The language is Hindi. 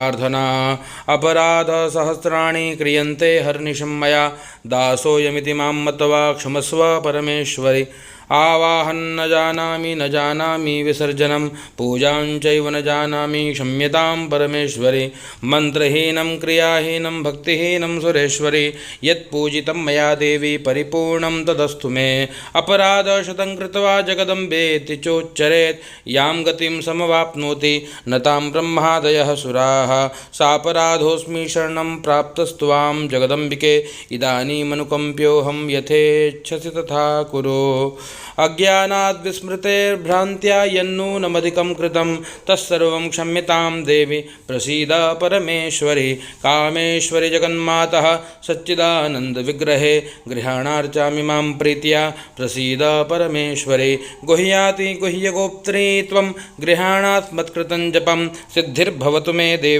प्रार्थना अपराधसहस्राणि क्रियन्ते हर्निशं मया दासोऽयमिति मां मत्वा क्षमस्व परमेश्वरि आवाहं न जानामि विसर्जनं पूजां चैव न जानामि क्षम्यतां परमेश्वरि मन्त्रहीनं क्रियाहीनं भक्तिहीनं सुरेश्वरि यत्पूजितं मया देवी परिपूर्णं तदस्तु मे अपराधशतं कृत्वा जगदम्बेति चोच्चरेत् यां गतिं समवाप्नोति न तां ब्रह्मादयः सुराः सापराधोऽस्मि शरणं प्राप्तस्त्वां जगदम्बिके इदानीमनुकम्प्योऽहं यथेच्छसि तथा कुरु अज्ञानाद् विस्मृतेर्भ्रान्त्या यन्नूनमधिकं कृतं तत्सर्वं क्षम्यतां देवि प्रसीद परमेश्वरि कामेश्वरि जगन्मातः सच्चिदानन्दविग्रहे गृहाणार्चामि मां प्रीत्या प्रसीद परमेश्वरि गुह्याति गुह्यगोप्त्री त्वं गृहाणात् मत्कृतं जपं सिद्धिर्भवतु मे देवि।